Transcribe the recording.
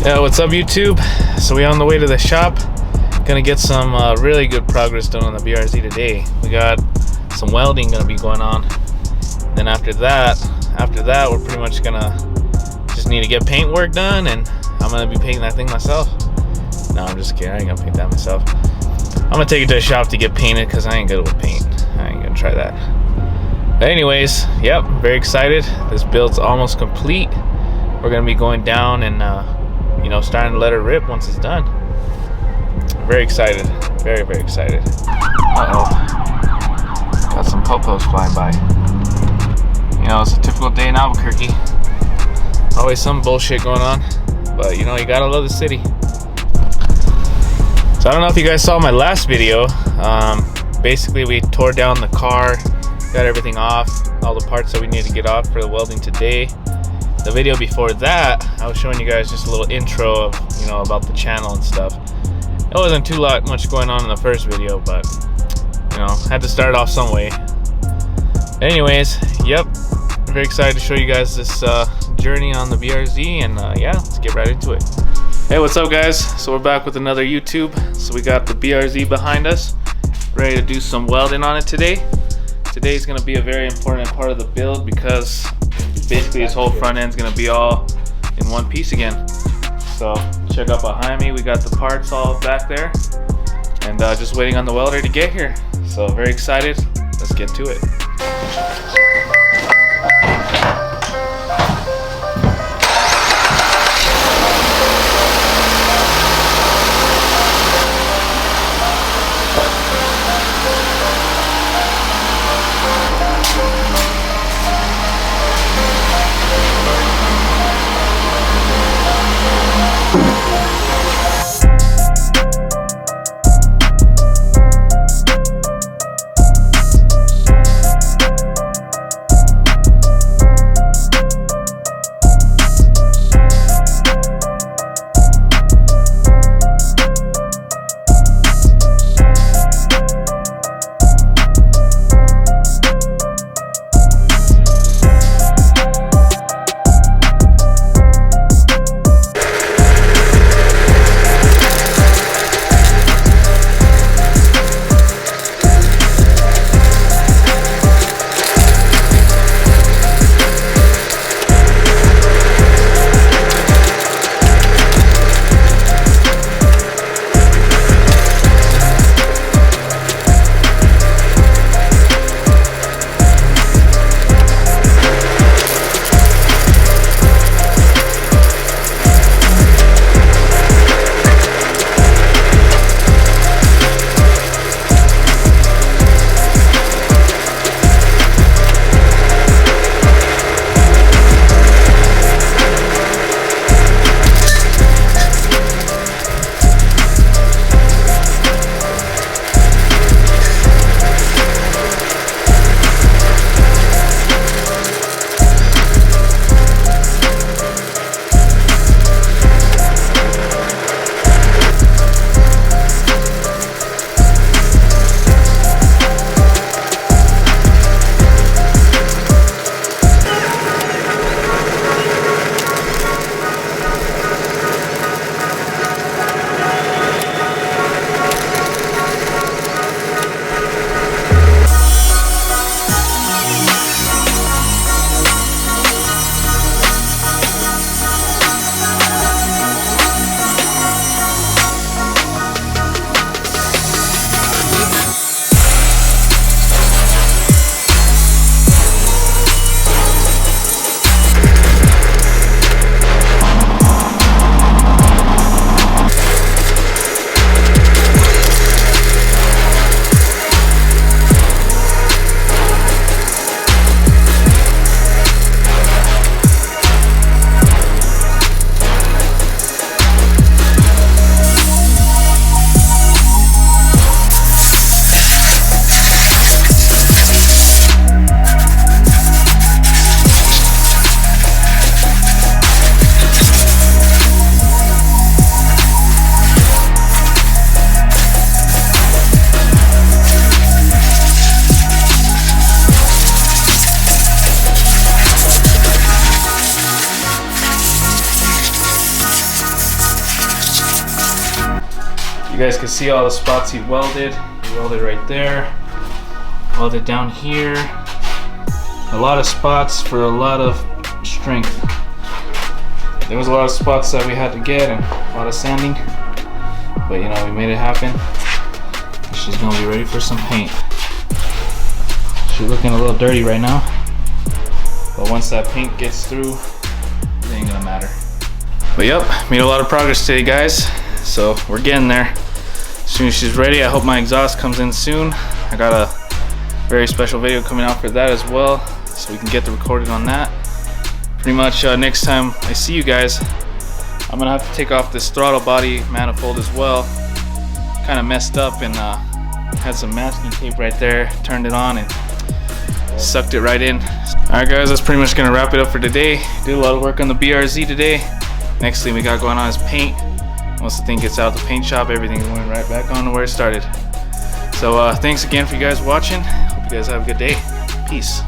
Yeah, what's up YouTube? So we're on the way to the shop. Gonna get some really good progress done on the BRZ today. We got some welding gonna be going on. Then after that we're pretty much gonna just need to get paint work done, and I'm gonna be painting that thing myself. No, I'm just kidding, I ain't gonna paint that myself. I'm gonna take it to the shop to get painted because I ain't good with paint. I ain't gonna try that. But anyways, yep, very excited. This build's almost complete. We're gonna be going down and starting to let it rip once it's done. Very excited, very excited. Got some popos flying by. It's a typical day in Albuquerque. Always some bullshit going on, but you gotta love the city. So I don't know if you guys saw my last video. Basically we tore down the car, got everything off, all the parts that we need to get off for the welding today. The video before that, I was showing you guys just a little intro of, about the channel and stuff. It wasn't too much going on in the first video, but, had to start off some way. Anyways, yep, very excited to show you guys this journey on the BRZ, and yeah, let's get right into it. Hey, what's up guys? So we're back with another YouTube. So we got the BRZ behind us, ready to do some welding on it today. Today's gonna be a very important part of the build because basically this whole front end's gonna be all in one piece again. So check out behind me, we got the parts all back there, and just waiting on the welder to get here. So very excited, let's get to it. You guys can see all the spots he welded. He welded right there, welded down here. A lot of spots for a lot of strength. There was a lot of spots that we had to get and a lot of sanding, but you know, we made it happen. She's gonna be ready for some paint. She's looking a little dirty right now, but once that paint gets through, it ain't gonna matter. But yep, made a lot of progress today, guys. So we're getting there. As soon as she's ready, I hope my exhaust comes in soon. I got a very special video coming out for that as well, so we can get the recording on that. Pretty much next time I see you guys, I'm gonna have to take off this throttle body manifold as well. Kind of messed up and had some masking tape right there. Turned it on and sucked it right in. Alright guys, that's pretty much gonna wrap it up for today. Did a lot of work on the BRZ today. Next thing we got going on is paint. Once the thing gets out of the paint shop, everything's going right back on to where it started. So thanks again for you guys watching. Hope you guys have a good day. Peace.